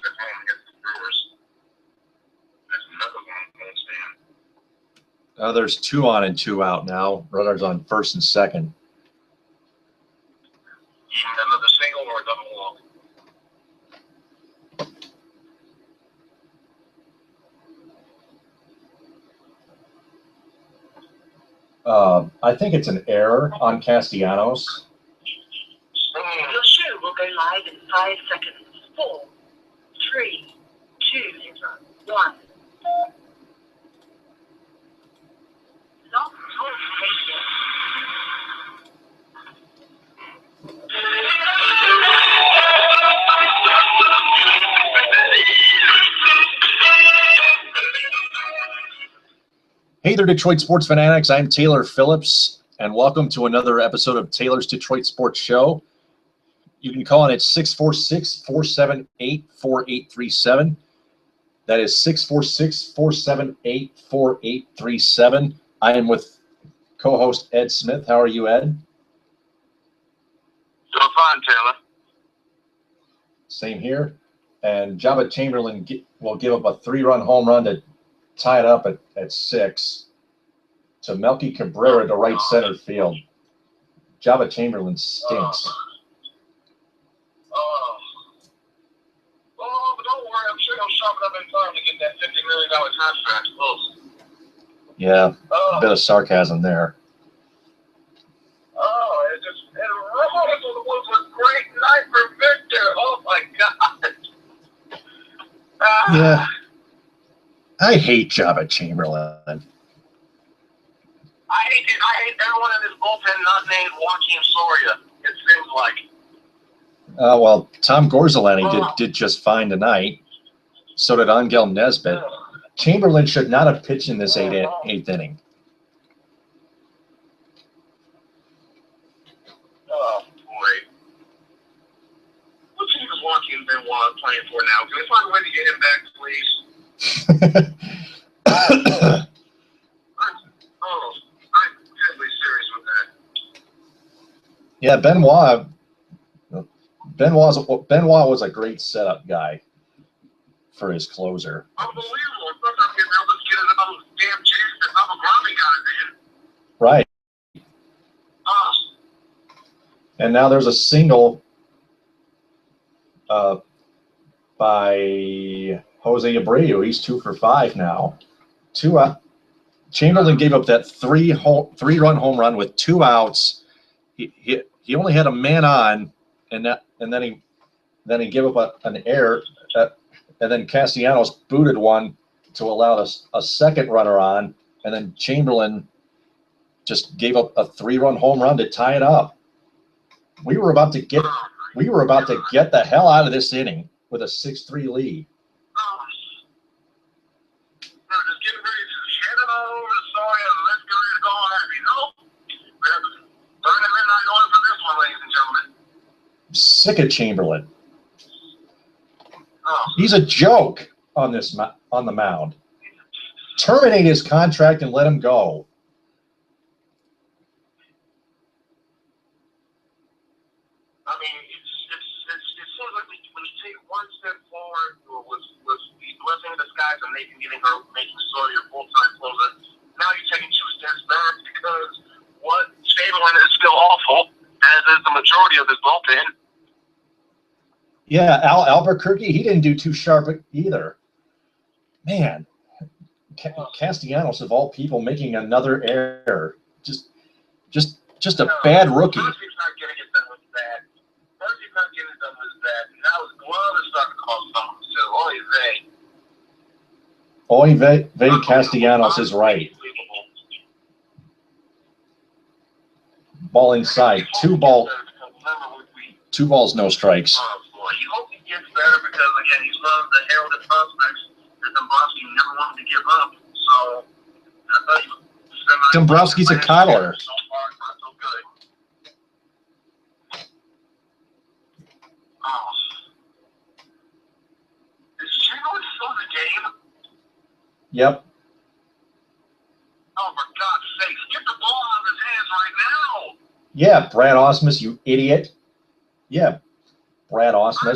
at home against the Brewers. That's another one stand. There's 2 on and 2 out now. Runners on first and second. Another single or a double walk? I think it's an error on Castellanos. Your show will go live in 5 seconds. 4, 3, 2, 1. Log on radio. Hey there, Detroit sports fanatics. I'm Taylor Phillips, and welcome to another episode of Taylor's Detroit Sports Show. You can call in at 646-478-4837. That is 646-478-4837. I am with co-host Ed Smith. How are you, Ed? Doing fine, Taylor. Same here. And Jabba Chamberlain will give up a 3-run home run to tie it up at 6 to Melky Cabrera to right center field. Jabba Chamberlain stinks. But don't worry, I'm sure he'll sharpen up in time to get that $50 million contract close. Yeah, a bit of sarcasm there. It was a great night for Victor. Oh my God. Yeah. I hate Jabba Chamberlain. I hate everyone in this bullpen not named Joaquin Soria. It seems like. Well, Tom Gorzolani did just fine tonight. So did Angel Nesbitt. Chamberlain should not have pitched in this eighth inning. Oh boy. What team is Joaquin Benoit playing for now? Can we find a way to get him back, please? I'm deadly serious with that. Yeah, Benoit was a great setup guy for his closer. Unbelievable. Sometimes getting able to get another damn chance that Bubba Grommy got it in. Right. And now there's a single by Jose Abreu. He's 2 for 5 now. Chamberlain gave up that 3-run home run with 2 outs. He only had a man on, and then he gave up an error, and then Castellanos booted one to allow a second runner on, and then Chamberlain just gave up a 3-run home run to tie it up. We were about to get the hell out of this inning with a 6-3 lead. Just getting ready to hand it over to Sawyer and let's get ready to go on happy. No. We have 30 minutes going for this one, ladies and gentlemen. Sick of Chamberlain. He's a joke on the mound. Terminate his contract and let him go. I mean, it seems like when you take one step forward with the blessing in disguise and Nathan making Sawyer your full-time closer, now you're taking 2 steps back because Chamberlain is still awful, as is the majority of his bullpen. Yeah, Albuquerque, he didn't do too sharp either. Man, Castellanos of all people making another error. Just a bad rookie. Percy's not getting it done with that. Percy's not getting it done with that. Now his glove is starting to cause something. So, Oy vey, Castellanos is right. Ball inside. 2 balls, no strikes. You hope he gets better because, again, he's one of the heralded prospects that Dombrowski never wanted to give up. So, I thought he was Dombrowski's a coddler. So far, not so good. Is Chamberlain still in the game? Yep. Oh, for God's sake, get the ball out of his hands right now. Yeah, Brad Ausmus, you idiot. Yeah, Brad Ausmus. I don't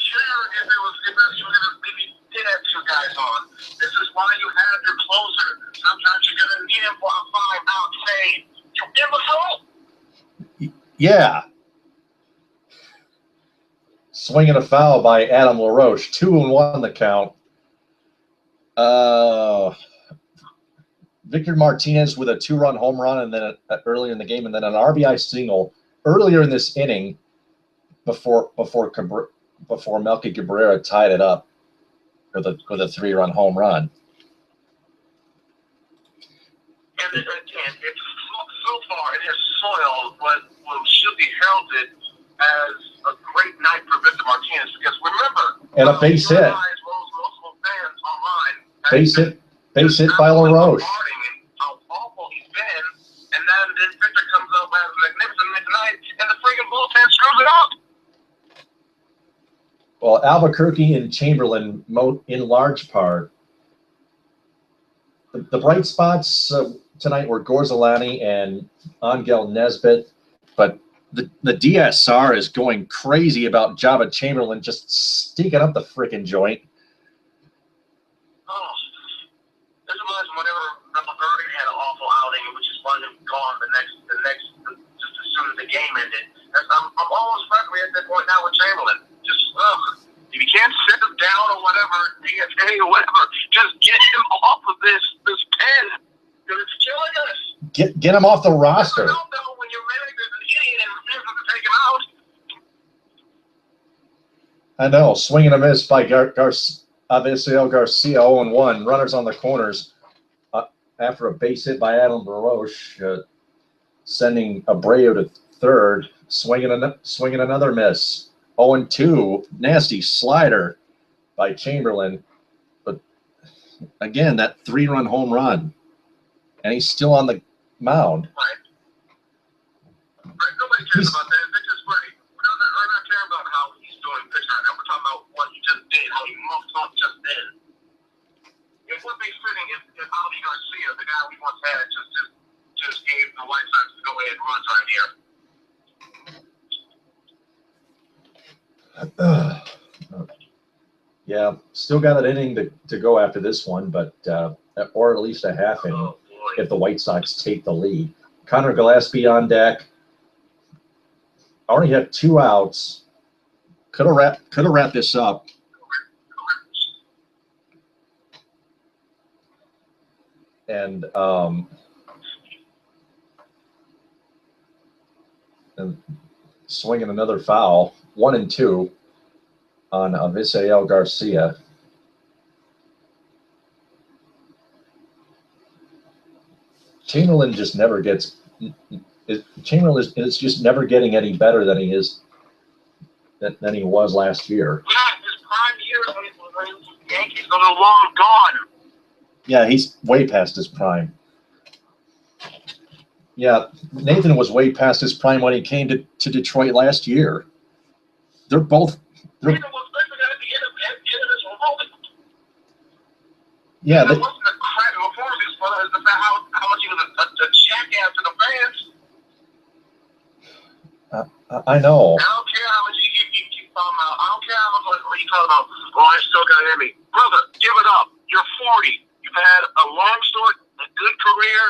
care if guys on. This is why you have your closer. Sometimes you're going to need him for a 5-out save. You imbecile! Yeah. Swinging a foul by Adam LaRoche. 2-1 the count. Victor Martinez with a 2-run home run, and then earlier in the game, and then an RBI single earlier in this inning before Melky Cabrera tied it up with a 3-run home run. And again, it's so far it has soiled what should be heralded as a great night for Victor Martinez, because remember, and a base hit. Multiple fans online. Base hit by LaRoche. How awful he's been, and then Victor comes up and has a magnificent night, and the freaking bullpen screws it up. Well, Albuquerque and Chamberlain, in large part, the bright spots tonight were Gorzolani and Angel Nesbitt, but the DSR is going crazy about Jabba Chamberlain just stinking up the freaking joint. Oh, this reminds me whenever Rebel Bergen had an awful outing, which is why he gone the next, just as soon as the game ended. I'm almost friendly at that point now with Chamberlain. Just, if you can't sit him down or whatever, DFA or whatever, just get him off of this pen, because it's killing us. Get him off the roster. I don't know when your manager's an idiot and refuses to take him out. I know, swing and a miss by Avisail Garcia, 0-1. Runners on the corners after a base hit by Adam LaRoche, sending Abreu to third. Swinging another miss. 0-2. Nasty slider by Chamberlain. But again, that 3-run home run. And he's still on the mound. Right. Nobody cares about that. Victor's great. We're not caring about how he's doing pitch right now. We're talking about what he just did, how he moved up just then. It would be fitting if Ali Garcia, the guy we once had, just gave the White Sox to go ahead and run right here. Yeah, still got an inning to go after this one, but or at least a half inning if the White Sox take the lead. Connor Gillespie on deck. Already have 2 outs. Could have wrapped this up. And swinging another foul, 1-2 on Avisail Garcia. Chamberlain just never gets. Chamberlain is just never getting any better than he was last year. Yeah, his prime years when the Yankees are long gone. Yeah, he's way past his prime. Yeah, Nathan was way past his prime when he came to Detroit last year. They're both. Nathan was living at the end of his role. Yeah, that wasn't a credit performance for us. About how much he was a jackass to the fans. I know. I don't care how much you keep talking about. I don't care how much what you talking about. Oh, I still got in me. Brother, give it up. You're 40. You've had a long story, a good career.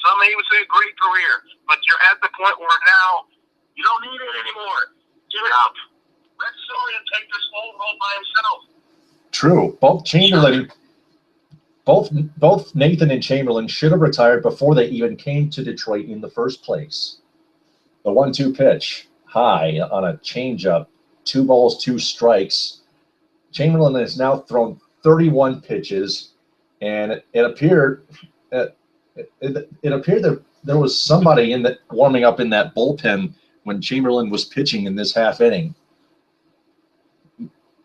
Some may even say a great career. But you're at the point where now you don't need it anymore. Give it up. Let Soria take this whole role by himself. True. Both Nathan and Chamberlain should have retired before they even came to Detroit in the first place. The 1-2 pitch, high on a changeup, 2 balls, 2 strikes. Chamberlain has now thrown 31 pitches, and it appeared that there was somebody warming up in that bullpen when Chamberlain was pitching in this half inning.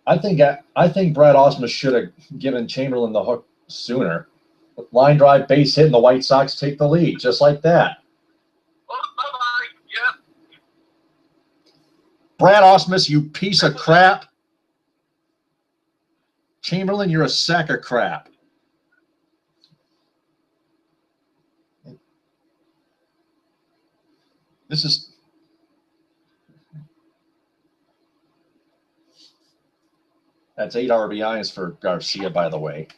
I think Brad Ausmus should have given Chamberlain the hook sooner. Line drive, base hit, and the White Sox take the lead, just like that. Yeah. Brad Ausmus, you piece of crap. Chamberlain, you're a sack of crap. This is That's 8 RBIs for Garcia, by the way.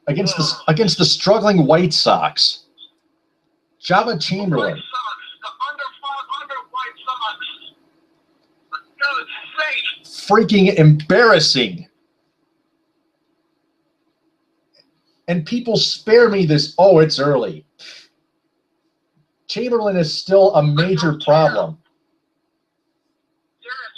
Against the struggling White Sox. Java Chamberlain. White Sox, the under 500 White Sox. For God's sake. Freaking embarrassing. And people spare me this, oh, it's early. Chamberlain is still a major problem. Yes.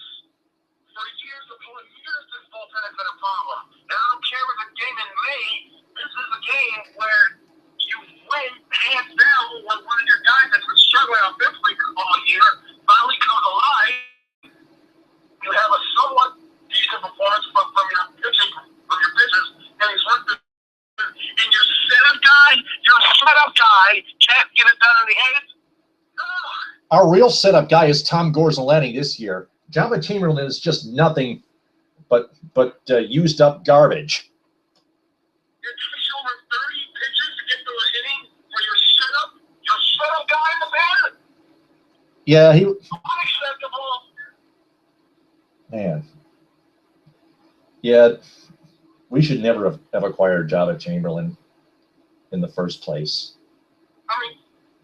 For years this bullpen has been a problem. And I don't care if it's a game in May. This is a game where you win hands down when one of your guys that's been struggling offensively all year finally comes alive. You have a somewhat decent performance from your pitchers, and he's worked the and your setup guy can't get it done in the eighth. Our real setup guy is Tom Gorzelani this year. Java Chamberlain is just nothing but used up garbage. You're pushing over 30 pitches to get to an inning for your setup guy in the pen. Yeah, he. Unacceptable. Man. Yeah, we should never have acquired Java Chamberlain in the first place. I mean,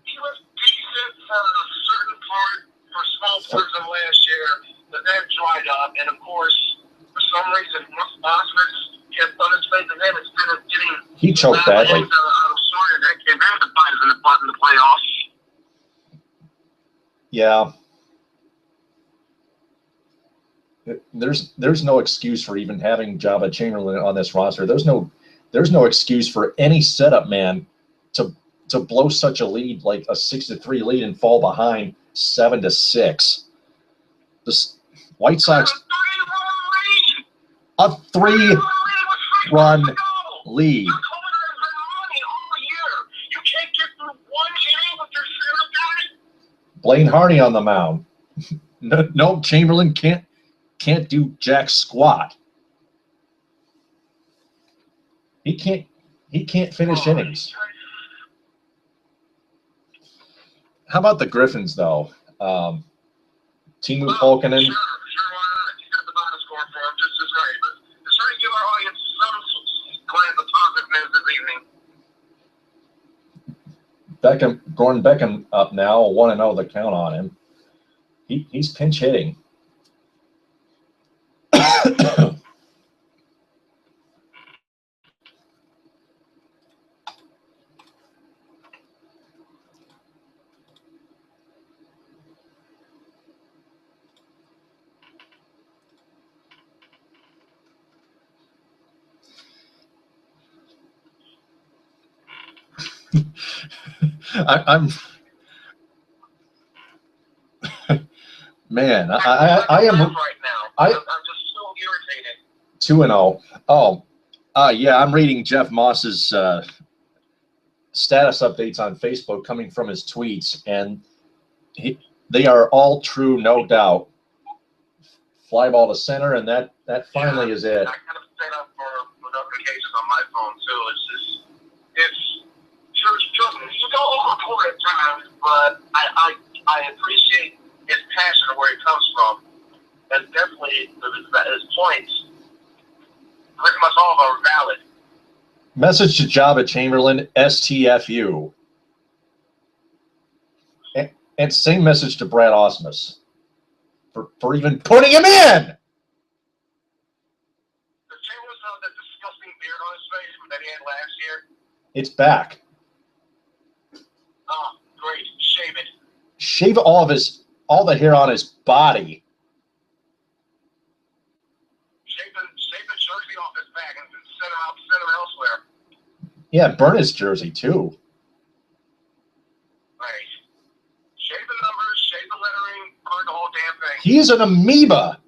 he was decent for a certain part for small portions of last year, but that dried up. And of course, for some reason, once Osmond kept on his face again, instead of getting he choked badly. I'm sorry, that came out the fight in the butt in the playoffs. Yeah. There's no excuse for even having Java Chamberlain on this roster. There's no excuse for any setup man to blow such a lead, like a 6-3 lead, and fall behind 7-6. The White Sox, a 3-run lead. Blaine Harney on the mound. No, Chamberlain can't do jack squat. He can't finish innings. How about the Griffins, though? Timu Polkinen. Sure, why not? You got the bonus score for him just as great. But just trying to give our audience some glance of positive news this evening. Gordon Beckham up now, 1-0 the count on him. He's pinch hitting. I'm man. I am right now. I'm just so irritated. 2-0. Oh, yeah. I'm reading Jeff Moss's status updates on Facebook coming from his tweets, and they are all true, no doubt. Fly ball to center, and that finally is it. I kind of set up for notifications on my phone too. It's you don't overpour at times, but I appreciate his passion and where he comes from, and definitely his points pretty much all of them are valid. Message to Java Chamberlain, STFU. And same message to Brad Osmus for even putting him in. The Chamberlain saw that disgusting beard on his face that he had last year. It's back. Oh, great. Shave it. Shave all the hair on his body. Shave the jersey off his back and send him elsewhere. Yeah, burn his jersey too. Right. Shave the numbers, shave the lettering, burn the whole damn thing. He's an amoeba.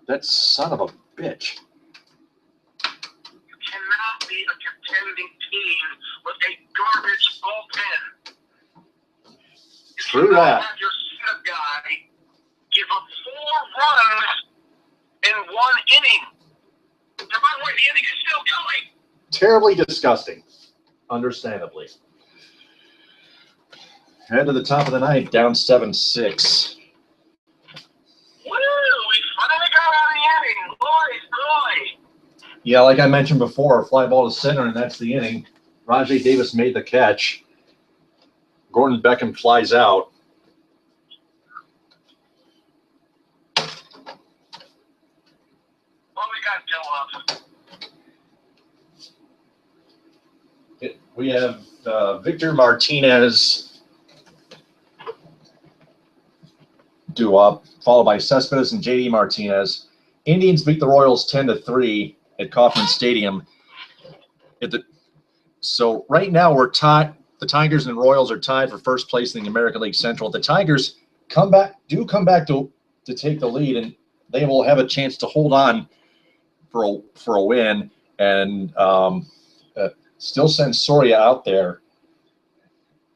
That son of a bitch. You cannot be a contending team with a garbage bullpen. True you that. Have your setup guy give up 4 runs in 1 inning. By the way, the inning is still going. Terribly disgusting. Understandably. Head to the top of the ninth, down 7-6. Woo! We finally got out of the inning. Boy. Yeah, like I mentioned before, fly ball to center, and that's the inning. Rajay Davis made the catch. Gordon Beckham flies out. What we got, Joe? We have Victor Martinez due up, followed by Cespedes and JD Martinez. Indians beat the Royals 10-3 at Kauffman Stadium. So right now we're tied. The Tigers and Royals are tied for first place in the American League Central. The Tigers come back to take the lead, and they will have a chance to hold on for a win, and still send Soria out there,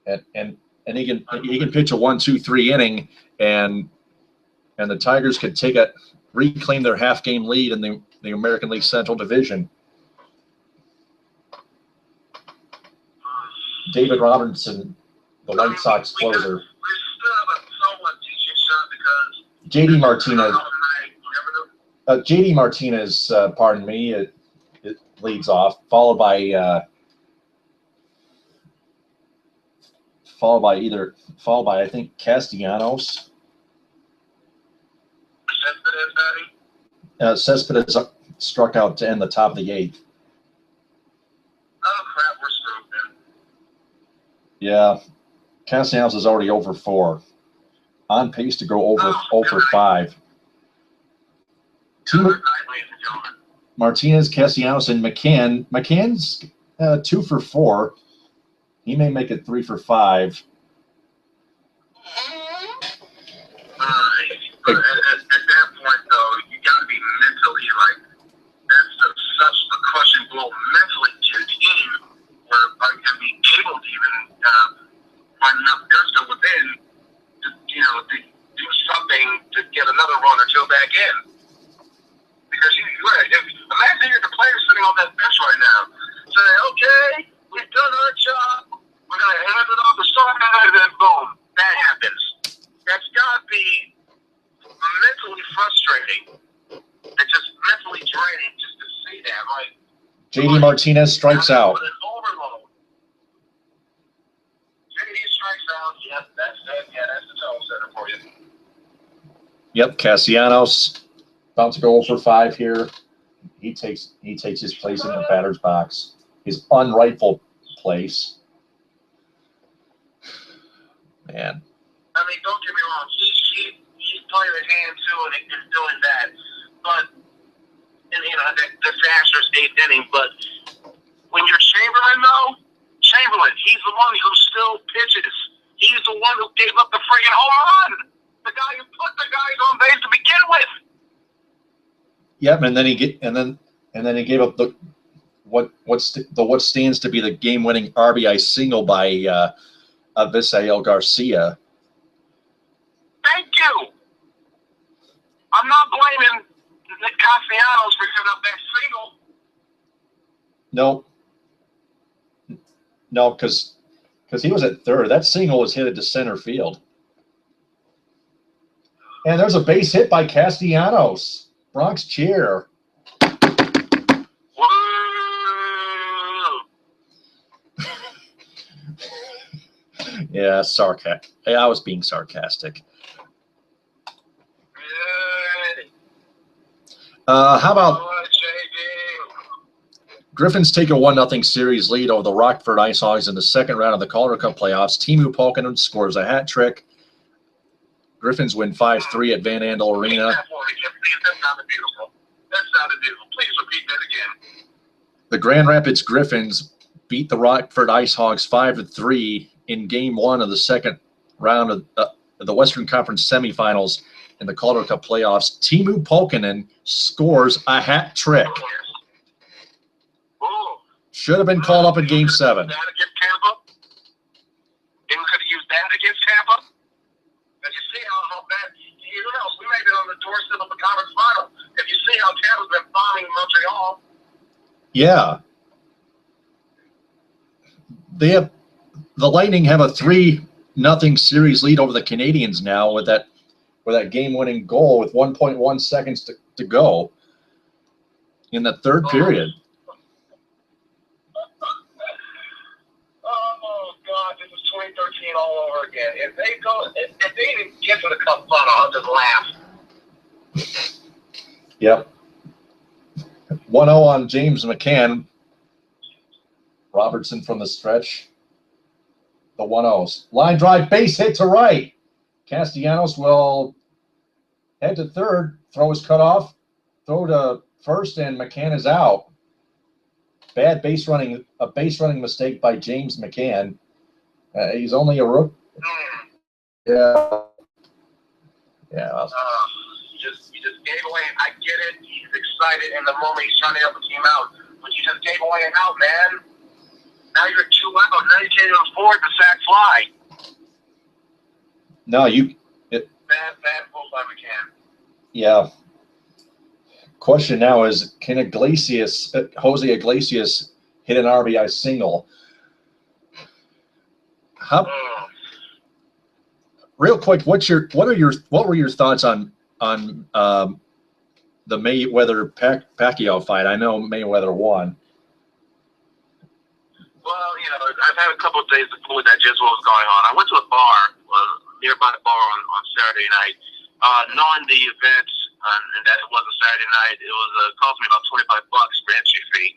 and he can pitch a 1-2-3 inning, and the Tigers could reclaim their half game lead in the American League Central Division. David Robinson, the White Sox closer. We still have a somewhat decent shot because JD Martinez. JD Martinez, pardon me, it leads off, followed by I think Castellanos. Cespedes struck out to end the top of the eighth. Oh crap, we're screwed then. Yeah, Castellanos is already over 4, on pace to go over 5. Martinez, Castellanos, and McCann. McCann's 2 for 4. He may make it 3 for 5. At that point, though, you got to be mentally that's such a crushing blow mentally to your team, where to be able to even find enough gusto within to do something to get another run or two back in. Because imagine you're the player sitting on that bench right now, saying, "Okay, we've done our job. We're gonna hand it off to someone," and then boom, that happens. That's gotta be mentally frustrating. It's just mentally draining just to see that. JD Martinez strikes out. With an overload. JD strikes out. Yep, that's it. Yeah, that's the tone setter for you. Yep, Castellanos about to go over 5 here. He takes his place in the batter's box. His unrightful place. Man. I mean, don't get me wrong. He's playing his hand too, and is doing that. But that disastrous 8th inning. But when you're Chamberlain, he's the one who still pitches. He's the one who gave up the friggin' home run. The guy who put the guys on base to begin with. Yep, and then he gave up what stands to be the game-winning RBI single by Avisail Garcia. Thank you. I'm not blaming Castellanos for giving up that single. No, because he was at third. That single was hit to center field. And there's a base hit by Castellanos. Bronx cheer. Woo! Yeah, sarcastic. I was being sarcastic. How about Griffins take a 1-0 series lead over the Rockford Ice Hogs in the second round of the Calder Cup playoffs. Timu Polkinen scores a hat trick. Griffins win 5-3 at Van Andel Arena. That sounded beautiful. Please repeat that again. The Grand Rapids Griffins beat the Rockford Ice Hogs 5-3 in Game 1 of the second round of the Western Conference semifinals in the Calder Cup playoffs. Timu Polkinen scores a hat trick. Should have been called up in Game 7. That against Tampa? They could have used that against Tampa? And you see how bad, we may be on the doorstep of the conference final. If you see how Tampa's been bombing Montreal. Yeah. The Lightning have a 2-0 series lead over the Canadians now with that game-winning goal with 1.1 seconds to go in the third period. Oh God, this is 2013 all over again. If they even get to the cup final, I'll just laugh. Yep. 1-0 on James McCann. Robertson from the stretch. The 1-0s. Line drive, base hit to right. Castellanos will head to third. Throw is cut off. Throw to first, and McCann is out. Bad base running. A base running mistake by James McCann. He's only a rook. Yeah. Yeah. Well. You just gave away. I get it. He's excited in the moment. He's trying to help the team out, but you just gave away an out, man. Now you're 2 out. Now you can't even afford the sack fly. No, Bad pull by McCann. Yeah. Question now is, can Jose Iglesias hit an RBI single? Real quick, what were your thoughts on the Mayweather Pacquiao fight? I know Mayweather won. Well, I've had a couple of days to fully digest what was going on. I went to a bar, nearby the bar on Saturday night, knowing the events and that it was a Saturday night. It was cost me about $25 for entry fee.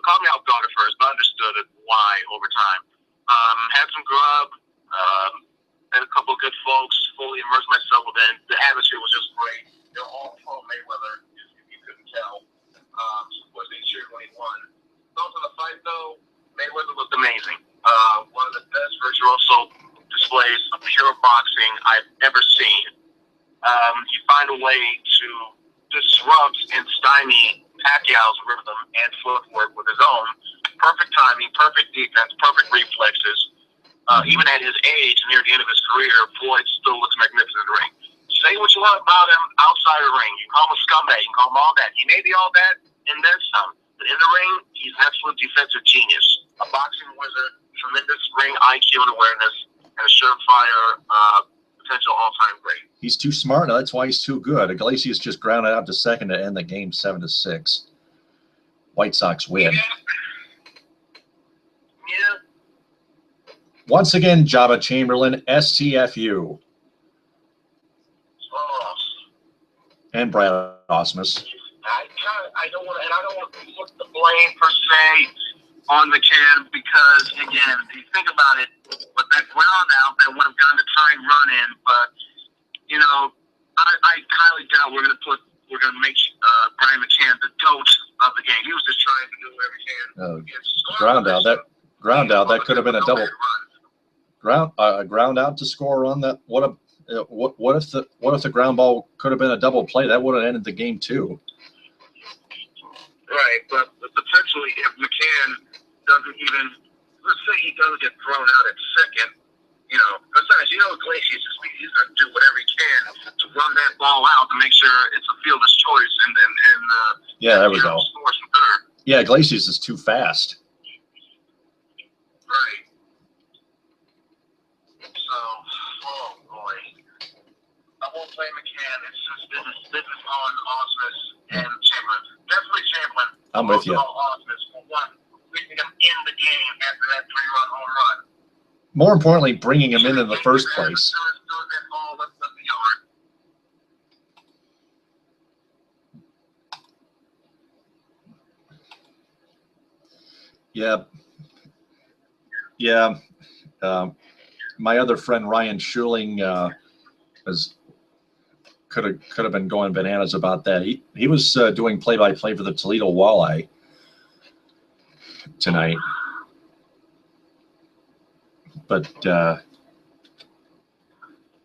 Caught me off guard at first, but understood why over time. Had some grub, had a couple of good folks, fully immersed myself within. The atmosphere was just great. They're all pro Mayweather, if you couldn't tell. Of course, they cheered when he won. Thoughts on the fight, though? Mayweather looked amazing. One of the best virtuoso displays of pure boxing I've ever seen. You find a way to disrupt and stymie Pacquiao's rhythm and footwork with his own. Perfect timing, perfect defense, perfect reflexes. Even at his age, near the end of his career, Floyd still looks magnificent in the ring. Say what you want about him outside the ring. You call him a scumbag, you can call him all that. He may be all that and then some. But in the ring, he's an absolute defensive genius. A boxing wizard, tremendous ring IQ and awareness, and a surefire potential all-time great. He's too smart. That's why he's too good. Iglesias just grounded out to second to end the game 7-6. White Sox win. Yeah. Once again, Java Chamberlain, STFU. Oh. And Brad Osmus. I don't want to put the blame per se on McCann because, again, if you think about it, with that ground out, that would have gotten the time run in. But I highly doubt we're going to make Brian McCann the GOAT of the game. He was just trying to do whatever he can. Ground out. That could have been a double. Ground out to score a run. That what if the ground ball could have been a double play? That would have ended the game too. Right, but potentially if McCann doesn't even, let's say he doesn't get thrown out at second, besides, Iglesias, he's going to do whatever he can to run that ball out to make sure it's a fielder's choice and there we go. Scores from third. Yeah, Iglesias is too fast. Right. So, oh boy. I won't blame McCann. It's just this is on Osmus and Chamberlain. Definitely Chamberlain. I'm with you. Osmus for one, leaving him in the game after that 3-run home run. More importantly, bringing him in the first place. Yeah. My other friend Ryan Schuling could have been going bananas about that. He was doing play-by-play for the Toledo Walleye tonight, but I'm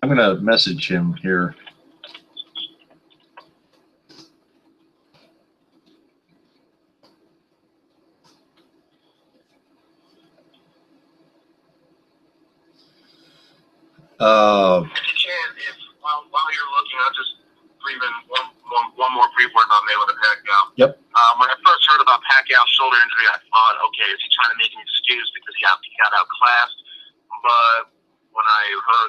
gonna message him here. While you're looking, I'll just breathe in one more brief word about Mayweather Pacquiao. Yep. When I first heard about Pacquiao's shoulder injury, I thought, okay, is he trying to make an excuse because he got outclassed? But when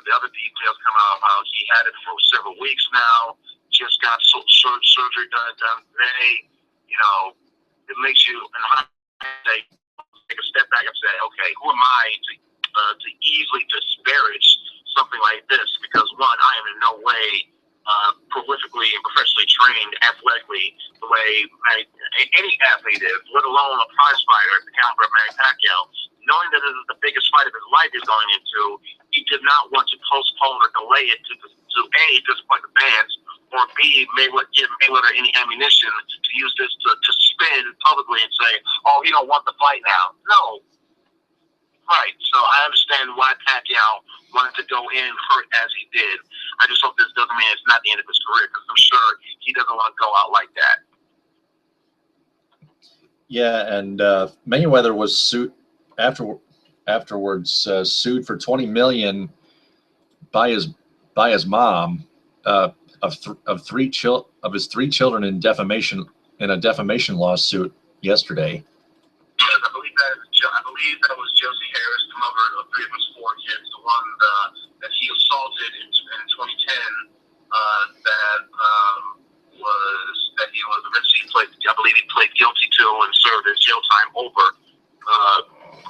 the other details come out how he had it for several weeks now. Just got surgery done today. You know, it makes you in hindsight take a step back and say, okay, who am I to easily disparage something like this? Because one, I am in no way prolifically and professionally trained athletically the way any athlete is, let alone a prize fighter at the caliber of Manny Pacquiao. Knowing that this is the biggest fight of his life he's going into, he did not want to postpone or delay it to A, disappoint the fans, or B, give Mayweather any ammunition to use this to spin publicly and say, oh, he don't want the fight now. No. Right. So I understand why Pacquiao wanted to go in hurt as he did. I just hope this doesn't mean it's not the end of his career, because I'm sure he doesn't want to go out like that. Yeah, and Mayweather was afterwards sued for $20 million by his mom of his three children in a defamation lawsuit yesterday. Yes, I believe that was Josie Harris, the mother of three of his four kids, the one that he assaulted in 2010. That he was eventually pled guilty to and served his jail time over.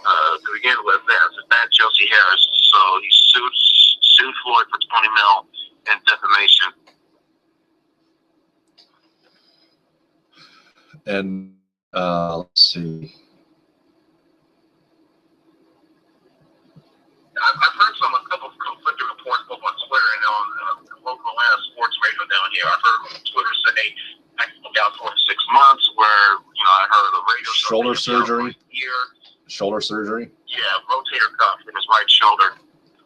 To begin with, that's Josie Harris. So he sued Floyd for $20 million in defamation. And let's see. I've heard a couple of conflicting reports both on Twitter and on local Atlanta sports radio down here. I've heard Twitter say I can look out for 6 months, where I heard the radio shoulder surgery. Year. Shoulder surgery. Yeah, rotator cuff in his right shoulder.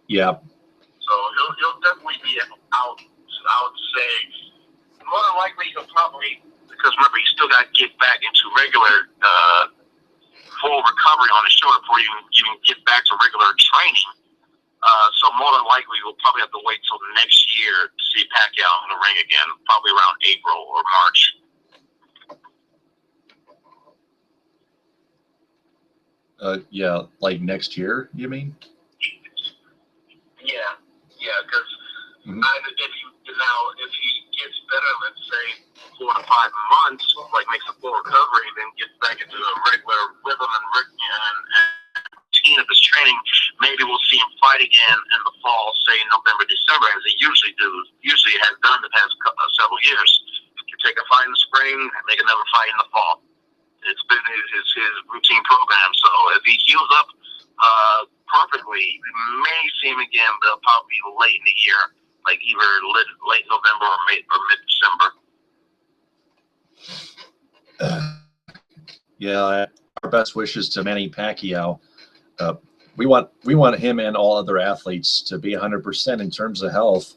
Yeah. So he'll definitely be out. I would say more than likely he'll probably, because remember he still got to get back into regular full recovery on his shoulder before you can get back to regular training. So more than likely we'll probably have to wait till next year to see Pacquiao in the ring again, probably around April or March. Yeah, like next year, you mean? Yeah, because if he gets better, let's say 4 to 5 months, like makes a full recovery, then gets back into a regular rhythm and routine of his training, maybe we'll see him fight again in the fall, say November, December, as he usually has done the past several years. You take a fight in the spring and make another fight in the fall. It's been his routine program. So if he heals up perfectly, we may see him again, but probably late in the year, like either late November or mid-December. Yeah, our best wishes to Manny Pacquiao. We want him and all other athletes to be 100% in terms of health.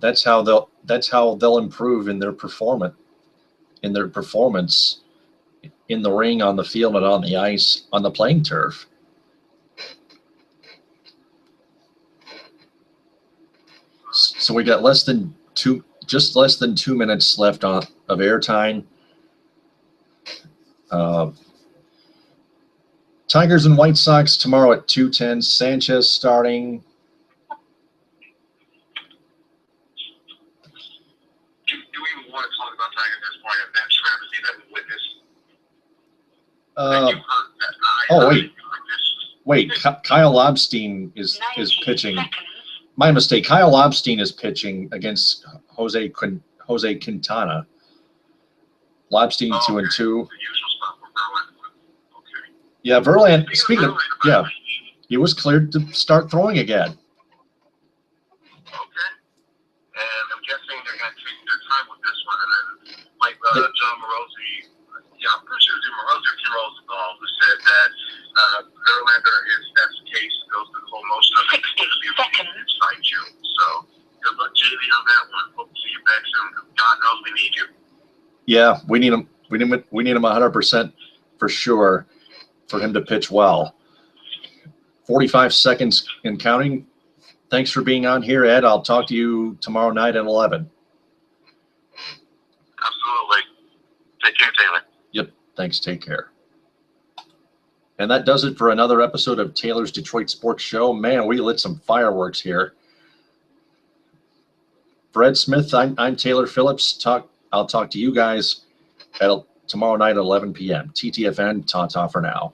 That's how they'll improve in their performance in the ring, on the field, and on the ice, on the playing turf. So we got just less than 2 minutes left of airtime. Tigers and White Sox tomorrow at 2:10. Sanchez starting. Do we even want to talk about Tigers at this point of that travesty that we witnessed? Wait. Kyle Lobstein is pitching. My mistake. Kyle Lobstein is pitching against Jose Quintana. Lobstein 2-2. Yeah, Verlander. Speaking of, he was cleared to start throwing again. Okay, and I'm guessing they're going to take their time with this one, and then like John Morosi, I'm pretty sure it was Morosi or Tim Rose who said that Verlander, if that's the case, goes through the whole motion of 60 seconds inside you. So good luck, JV, on that one. Hope to see you back soon. God knows we need you. Yeah, we need him. We need him 100% for sure for him to pitch well. 45 seconds and counting. Thanks for being on here, Ed. I'll talk to you tomorrow night at 11. Absolutely. Take care, Taylor. Yep. Thanks. Take care. And that does it for another episode of Taylor's Detroit Sports Show. Man, we lit some fireworks here. Fred Smith, I'm Taylor Phillips. I'll talk to you guys tomorrow night at 11 p.m. TTFN, ta-ta for now.